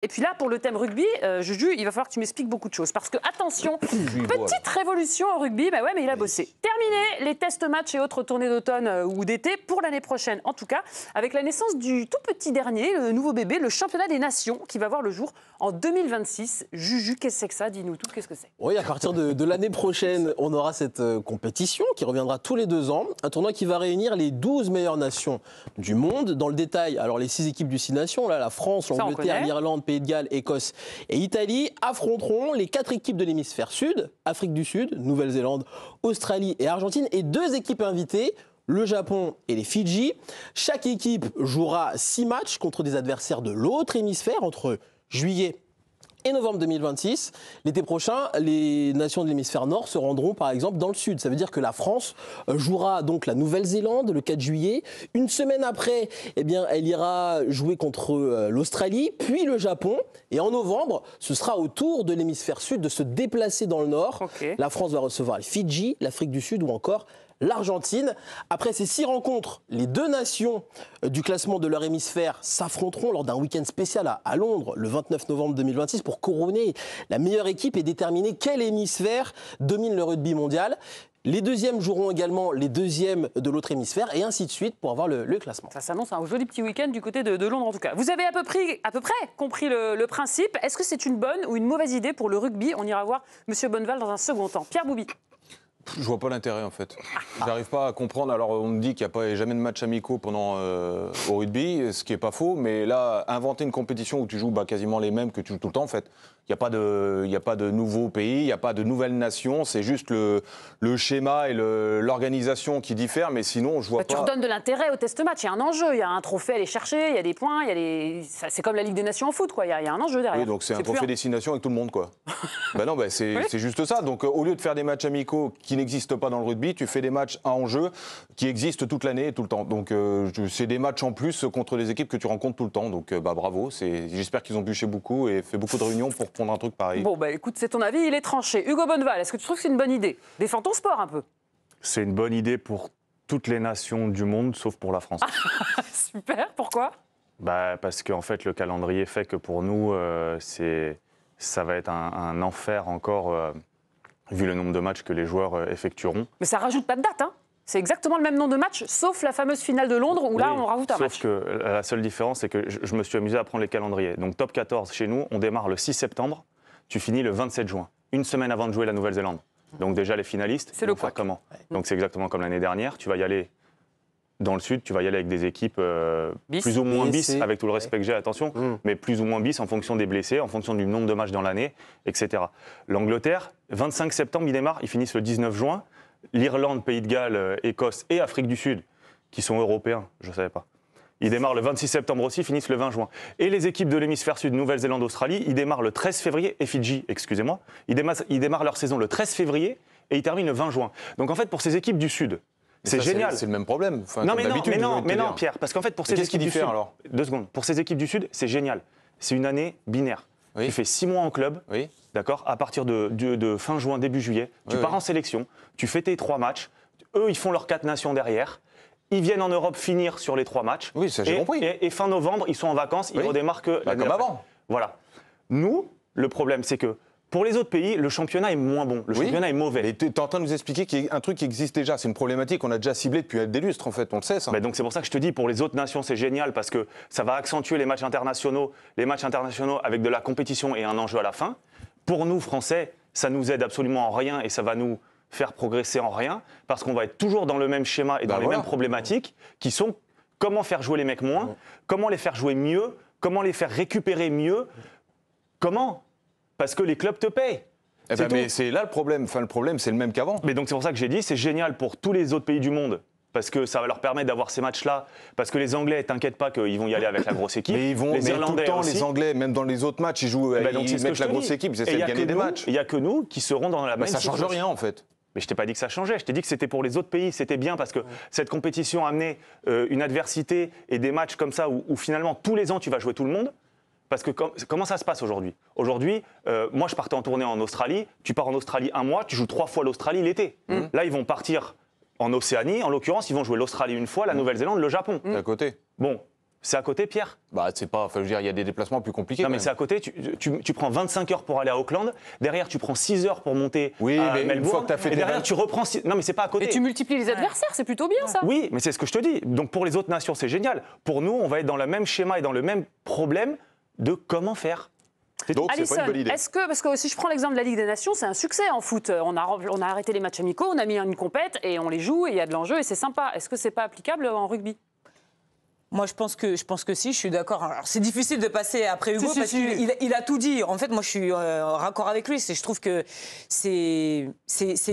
Et puis là, pour le thème rugby, Juju, il va falloir que tu m'expliques beaucoup de choses. Parce que, attention, petite révolution au rugby, bah ouais, mais il a bossé. Terminé les tests matchs et autres tournées d'automne ou d'été pour l'année prochaine, en tout cas, avec la naissance du tout petit dernier, le nouveau bébé, le championnat des nations, qui va voir le jour en 2026. Juju, qu'est-ce que c'est que ça? Dis-nous tout, qu'est-ce que c'est? Oui, à partir de l'année prochaine, on aura cette compétition qui reviendra tous les 2 ans. Un tournoi qui va réunir les 12 meilleures nations du monde. Dans le détail, alors les 6 équipes du 6 nations, là, la France, l'Angleterre, l'Irlande, Pays de Galles, Écosse et Italie, affronteront les 4 équipes de l'hémisphère sud, Afrique du Sud, Nouvelle-Zélande, Australie et Argentine, et 2 équipes invitées, le Japon et les Fidji. Chaque équipe jouera 6 matchs contre des adversaires de l'autre hémisphère entre juillet et novembre 2026. L'été prochain, les nations de l'hémisphère nord se rendront par exemple dans le sud. Ça veut dire que la France jouera donc la Nouvelle-Zélande le 4 juillet. Une semaine après, eh bien, elle ira jouer contre l'Australie, puis le Japon. Et en novembre, ce sera au tour de l'hémisphère sud de se déplacer dans le nord. Okay. La France va recevoir les Fidji, l'Afrique du Sud ou encore l'Argentine. Après ces 6 rencontres, les 2 nations du classement de leur hémisphère s'affronteront lors d'un week-end spécial à Londres le 29 novembre 2026 pour couronner la meilleure équipe et déterminer quel hémisphère domine le rugby mondial. Les deuxièmes joueront également les deuxièmes de l'autre hémisphère et ainsi de suite pour avoir le classement. Ça s'annonce un joli petit week-end du côté de Londres en tout cas. Vous avez à peu près compris le principe. Est-ce que c'est une bonne ou une mauvaise idée pour le rugby? On ira voir M. Bonneval dans un second temps. Pierre Boubi. Je vois pas l'intérêt en fait. J'arrive pas à comprendre. Alors on me dit qu'il n'y a pas jamais de matchs amicaux pendant au rugby, ce qui est pas faux. Mais là, inventer une compétition où tu joues quasiment les mêmes que tu joues tout le temps en fait. Il n'y a pas de nouveaux pays, il n'y a pas de nouvelles nations. C'est juste le schéma et l'organisation qui diffèrent. Mais sinon, je vois pas. Tu redonnes de l'intérêt au test match. Il y a un enjeu, il y a un trophée à aller chercher, il y a des points, c'est comme la Ligue des Nations en foot quoi. Il y a un enjeu derrière. Oui, donc c'est un trophée destination avec tout le monde quoi. Non, c'est juste ça. Donc au lieu de faire des matchs amicaux qui n'existent pas dans le rugby, tu fais des matchs à enjeu qui existent toute l'année et tout le temps. Donc c'est des matchs en plus contre des équipes que tu rencontres tout le temps. Donc bravo. J'espère qu'ils ont bûché beaucoup et fait beaucoup de réunions pour prendre un truc pareil. Bon écoute, c'est ton avis, il est tranché. Hugo Bonneval, est-ce que tu trouves que c'est une bonne idée? Défends ton sport un peu. C'est une bonne idée pour toutes les nations du monde, sauf pour la France. Super, pourquoi? Parce qu'en fait, le calendrier fait que pour nous, ça va être un enfer encore, vu le nombre de matchs que les joueurs effectueront. Mais ça rajoute pas de date, hein? C'est exactement le même nombre de matchs, sauf la fameuse finale de Londres, où là, on rajoute un match. Sauf que la seule différence, c'est que je me suis amusé à prendre les calendriers. Donc, top 14 chez nous, on démarre le 6 septembre, tu finis le 27 juin, une semaine avant de jouer la Nouvelle-Zélande. Donc, déjà, les finalistes, c'est le quoi comment? Donc, c'est exactement comme l'année dernière. Tu vas y aller dans le sud, tu vas y aller avec des équipes plus ou moins bis, avec tout le respect que j'ai, attention, mais plus ou moins bis en fonction des blessés, en fonction du nombre de matchs dans l'année, etc. L'Angleterre, 25 septembre, ils démarrent, ils finissent le 19 juin. L'Irlande, Pays de Galles, Écosse et Afrique du Sud, qui sont européens, je ne savais pas. Ils démarrent le 26 septembre aussi, finissent le 20 juin. Et les équipes de l'hémisphère sud, Nouvelle-Zélande, Australie, ils démarrent le 13 février, et Fidji, excusez-moi, ils démarrent leur saison le 13 février et ils terminent le 20 juin. Donc en fait, pour ces équipes du Sud, c'est génial. C'est le même problème. Enfin, non, mais non, Pierre, parce qu'en fait, pour ces équipes du Sud, alors 2 secondes. Pour ces équipes du Sud, c'est génial. C'est une année binaire. Oui. Tu fais 6 mois en club, oui. D'accord. À partir de fin juin, début juillet, tu pars en sélection, tu fais tes 3 matchs. Eux, ils font leurs 4 nations derrière. Ils viennent en Europe finir sur les 3 matchs. Oui, ça j'ai compris. Et fin novembre, ils sont en vacances, ils redémarrent que comme avant. Voilà. Nous, le problème, c'est que pour les autres pays, le championnat est moins bon. Le championnat est mauvais. Et tu es en train de nous expliquer qu'il y a un truc qui existe déjà. C'est une problématique qu'on a déjà ciblée depuis des lustres, en fait. On le sait, ça. Donc c'est pour ça que je te dis, pour les autres nations, c'est génial parce que ça va accentuer les matchs internationaux avec de la compétition et un enjeu à la fin. Pour nous, Français, ça nous aide absolument en rien et ça va nous faire progresser en rien parce qu'on va être toujours dans le même schéma et dans les mêmes problématiques qui sont comment faire jouer les mecs moins, comment les faire jouer mieux, comment les faire récupérer mieux, comment ? Parce que les clubs te payent. Mais c'est là le problème. Enfin, le problème, c'est le même qu'avant. Mais donc c'est pour ça que j'ai dit, c'est génial pour tous les autres pays du monde. Parce que ça va leur permettre d'avoir ces matchs-là. Parce que les Anglais, t'inquiète pas qu'ils vont y aller avec la grosse équipe. Mais ils vont, les Irlandais tout le temps, aussi. Les Anglais, même dans les autres matchs, ils jouent, ils mettent la grosse équipe, ils essaient de gagner des matchs. Il n'y a que nous qui seront dans la même situation. Ça ne change rien, en fait. Mais je t'ai pas dit que ça changeait, je t'ai dit que c'était pour les autres pays, c'était bien parce que cette compétition amenait une adversité et des matchs comme ça où finalement tous les ans tu vas jouer tout le monde. Parce que comment ça se passe aujourd'hui? Aujourd'hui, moi je partais en tournée en Australie, tu pars en Australie un mois, tu joues 3 fois l'Australie l'été. Là ils vont partir en Océanie, en l'occurrence ils vont jouer l'Australie une fois, la Nouvelle-Zélande, le Japon. À côté. Bon, C'est à côté, Pierre. Bah, c'est pas. Enfin, je veux dire, il y a des déplacements plus compliqués. Non, mais c'est à côté. Tu prends 25 heures pour aller à Auckland. Derrière, tu prends 6 heures pour monter à Melbourne. Une fois que t'as fait et derrière, tu reprends. Non, mais c'est pas à côté. Et tu multiplies les adversaires, c'est plutôt bien ça. Oui, mais c'est ce que je te dis. Donc pour les autres nations, c'est génial. Pour nous, on va être dans le même schéma et dans le même problème de comment faire. Donc, Alisson, c'est pas une bonne idée. parce que si je prends l'exemple de la Ligue des Nations, c'est un succès en foot. On a arrêté les matchs amicaux, on a mis une compète et on les joue et il y a de l'enjeu et c'est sympa. Est-ce que c'est pas applicable en rugby? Moi, je pense que si, je suis d'accord. Alors, c'est difficile de passer après Hugo parce qu'il a tout dit. En fait, moi, je suis raccord avec lui. Je trouve que c'est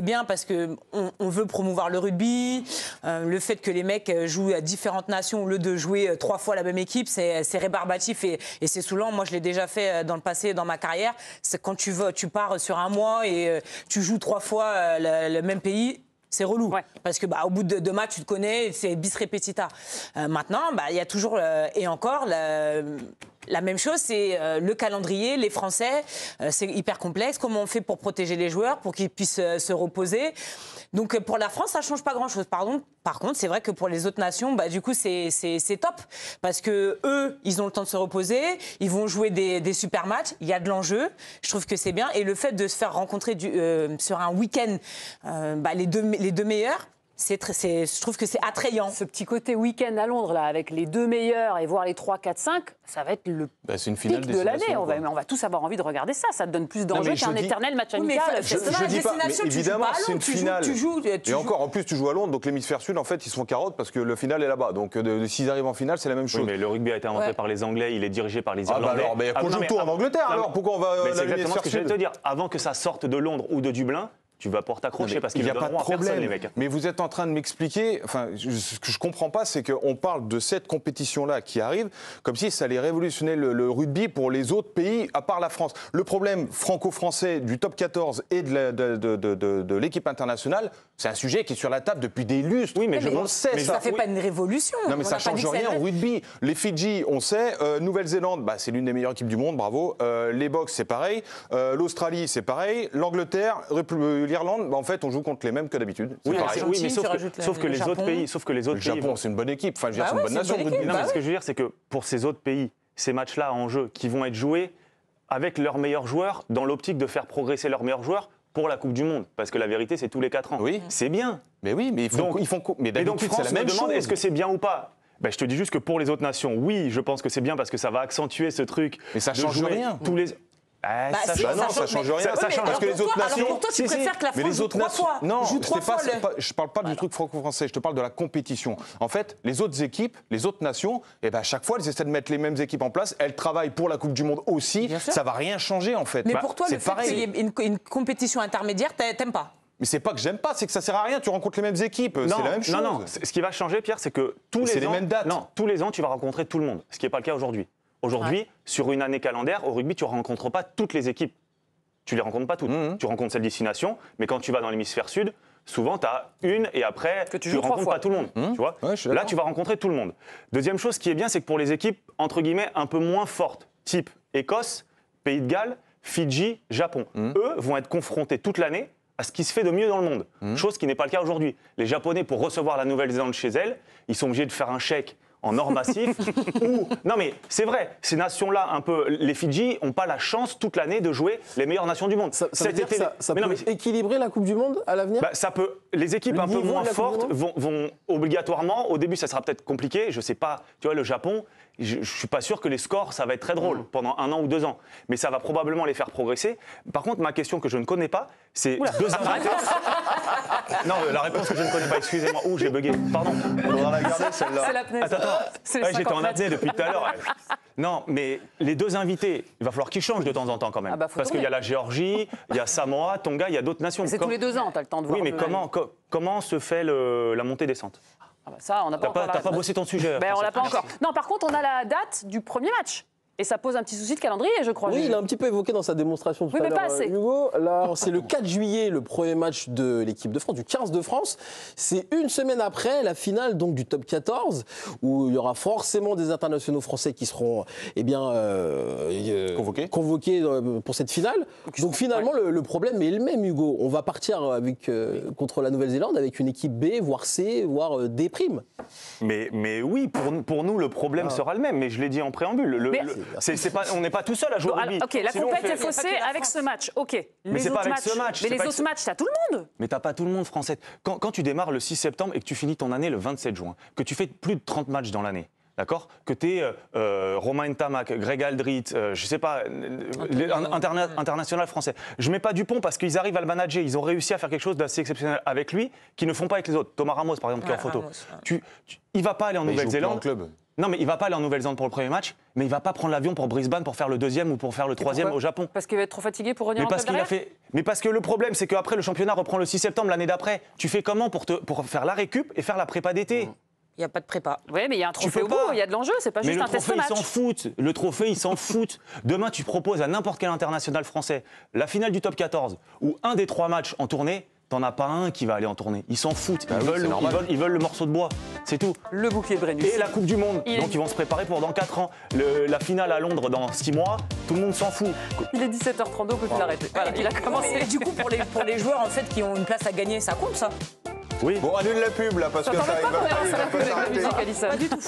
bien parce qu'on veut promouvoir le rugby. Le fait que les mecs jouent à différentes nations au lieu de jouer 3 fois la même équipe, c'est rébarbatif et c'est saoulant. Moi, je l'ai déjà fait dans le passé, dans ma carrière. C'est quand tu pars sur un mois et tu joues 3 fois le même pays. C'est relou, parce que au bout de 2 matchs, tu te connais, c'est bis repetita. Maintenant, il y a toujours, et encore, la même chose, c'est le calendrier, les Français, c'est hyper complexe. Comment on fait pour protéger les joueurs, pour qu'ils puissent se reposer? Donc pour la France, ça ne change pas grand-chose. Par contre, c'est vrai que pour les autres nations, du coup, c'est top. Parce qu'eux, ils ont le temps de se reposer, ils vont jouer des super matchs, il y a de l'enjeu. Je trouve que c'est bien. Et le fait de se faire rencontrer sur un week-end les deux meilleurs, je trouve que c'est attrayant. Ce petit côté week-end à Londres, là, avec les 2 meilleurs et voir les 3, 4, 5, ça va être le c'est une finale pic de l'année. On va tous avoir envie de regarder ça. Ça te donne plus d'enjeu qu'un éternel match amical. Je dis pas, mais évidemment, c'est une finale. Et encore, en plus, tu joues à Londres, donc l'hémisphère sud, en fait, ils se font carotte parce que le final est là-bas. Donc, s'ils arrivent en finale, c'est la même chose. Oui, mais le rugby a été inventé par les Anglais, il est dirigé par les Irlandais. Alors, qu'on joue tout en Angleterre, alors pourquoi on va c'est exactement ce que j'allais te dire. Avant que ça sorte de Londres ou de Dublin, tu vas pouvoir t'accrocher parce qu'il n'y a pas de problème, les mecs. Mais vous êtes en train de m'expliquer, ce que je comprends pas, c'est qu'on parle de cette compétition-là qui arrive comme si ça allait révolutionner le rugby pour les autres pays, à part la France. Le problème franco-français du top 14 et de l'équipe internationale, c'est un sujet qui est sur la table depuis des lustres. Oui, mais on le sait, ça ne fait pas une révolution. Non, mais ça ne change rien au rugby. Les Fidji, on sait. Nouvelle-Zélande, c'est l'une des meilleures équipes du monde, bravo. Les Box, c'est pareil. L'Australie, c'est pareil. L'Angleterre, l'Irlande, en fait, on joue contre les mêmes que d'habitude. Oui, mais sauf que les autres pays. Le Japon, c'est une bonne équipe. Enfin, je veux dire, c'est une bonne nation. Non, mais ce que je veux dire, c'est que pour ces autres pays, ces matchs-là en jeu qui vont être joués avec leurs meilleurs joueurs, dans l'optique de faire progresser leurs meilleurs joueurs pour la Coupe du Monde. Parce que la vérité, c'est tous les 4 ans. Oui. C'est bien. Mais oui, mais mais d'habitude, c'est la même chose. Est-ce que c'est bien ou pas? Je te dis juste que pour les autres nations, oui, je pense que c'est bien parce que ça va accentuer ce truc. Mais ça change rien. Tous les... ça change rien. Ça change parce que les autres nations. Alors pour toi, tu préfères que la France joue 3 fois. Non, je ne parle pas du truc franco-français, je te parle de la compétition. En fait, les autres équipes, les autres nations, à chaque fois, elles essaient de mettre les mêmes équipes en place. Elles travaillent pour la Coupe du Monde aussi. Ça ne va rien changer, en fait. Mais pour toi, le fait qu'il y ait une compétition intermédiaire, t'aimes pas? Mais c'est pas que j'aime pas, c'est que ça sert à rien. Tu rencontres les mêmes équipes, c'est la même chose. Non. Ce qui va changer, Pierre, c'est que tous les ans, tu vas rencontrer tout le monde. Ce qui n'est pas le cas aujourd'hui. Aujourd'hui, sur une année calendaire, au rugby, tu ne rencontres pas toutes les équipes. Tu ne les rencontres pas toutes. Tu rencontres celle destination, mais quand tu vas dans l'hémisphère sud, souvent, tu as une et après, tu ne rencontres pas tout le monde. Tu vois là, tu vas rencontrer tout le monde. Deuxième chose qui est bien, c'est que pour les équipes, entre guillemets, un peu moins fortes, type Écosse, Pays de Galles, Fidji, Japon, eux vont être confrontés toute l'année à ce qui se fait de mieux dans le monde. Chose qui n'est pas le cas aujourd'hui. Les Japonais, pour recevoir la Nouvelle-Zélande chez elles, ils sont obligés de faire un chèque en or massif. Non mais c'est vrai, ces nations-là, un peu, les Fidji n'ont pas la chance toute l'année de jouer les meilleures nations du monde. Ça veut dire que ça peut équilibrer la Coupe du Monde à l'avenir? Ça peut. Les équipes un peu moins fortes vont obligatoirement, au début ça sera peut-être compliqué, je sais pas, tu vois le Japon, je suis pas sûr que les scores ça va être très drôle pendant 1 an ou 2 ans, mais ça va probablement les faire progresser. Par contre ma question que je ne connais pas, c'est 2 invités. Non, la réponse que je ne connais pas, excusez-moi, j'ai bugué, pardon. On va la garder celle-là. C'est l'apnée. J'étais en apnée depuis tout à l'heure. Non, mais les 2 invités, il va falloir qu'ils changent de temps en temps quand même. Parce qu'il y a la Géorgie, il y a Samoa, Tonga, il y a d'autres nations. C'est tous les 2 ans, tu as le temps de voir. Oui, mais comment se fait la montée-descente? Ça, on n'a pas encore. T'as pas bossé ton sujet. On l'a pas encore. Non, par contre, on a la date du premier match. Et ça pose un petit souci de calendrier, je crois. Oui, il a un petit peu évoqué dans sa démonstration tout à l'heure, Hugo. Là, c'est le 4 juillet, le premier match de l'équipe de France, du 15 de France. C'est une semaine après la finale donc, du top 14, où il y aura forcément des internationaux français qui seront convoqués pour cette finale. Donc finalement, le problème est le même, Hugo. On va partir contre la Nouvelle-Zélande avec une équipe B, voire C, voire D'. Mais oui, pour nous, le problème sera le même. Mais je l'ai dit en préambule. On n'est pas tout seul à jouer au rugby. Ok, la compète est faussée avec ce match. Ok. Mais c'est pas avec ce match. Mais les autres matchs, t'as tout le monde. Mais t'as pas tout le monde, Français. Quand tu démarres le 6 septembre et que tu finis ton année le 27 juin, que tu fais plus de 30 matchs dans l'année, d'accord ? Que tu es Romain Ntamak, Greg Aldrit, je sais pas, international français. Je mets pas Dupont parce qu'ils arrivent à le manager. Ils ont réussi à faire quelque chose d'assez exceptionnel avec lui qu'ils ne font pas avec les autres. Thomas Ramos, par exemple, qui est en photo. Il va pas aller en Nouvelle-Zélande. Non, mais il va pas aller en Nouvelle-Zélande pour le premier match, mais il va pas prendre l'avion pour Brisbane pour faire le deuxième ou pour faire le troisième au Japon. Parce qu'il va être trop fatigué pour revenir en club derrière. Mais parce que le problème, c'est qu'après, le championnat reprend le 6 septembre l'année d'après. Tu fais comment pour faire la récup et faire la prépa d'été ? Il n'y a pas de prépa. Oui, mais il y a un trophée au bout, il y a de l'enjeu, c'est pas juste un test match. Mais le trophée, ils s'en foutent. Le trophée, ils s'en foutent. Demain, tu proposes à n'importe quel international français la finale du top 14 ou un des 3 matchs en tournée. T'en as pas un qui va aller en tournée. Ils s'en foutent. Ils veulent le morceau de bois. C'est tout. Le bouclier de Brennus. Et la Coupe du Monde. Donc ils vont se préparer pour dans 4 ans. La finale à Londres dans 6 mois, tout le monde s'en fout. Il est 17h32, on peut plus l'arrêter. Voilà, il a commencé. Et du coup, pour les joueurs en fait, qui ont une place à gagner, ça compte ça ? Oui. Bon, annule la pub là, parce que ça, il va pas s'arrêter. Pas du tout.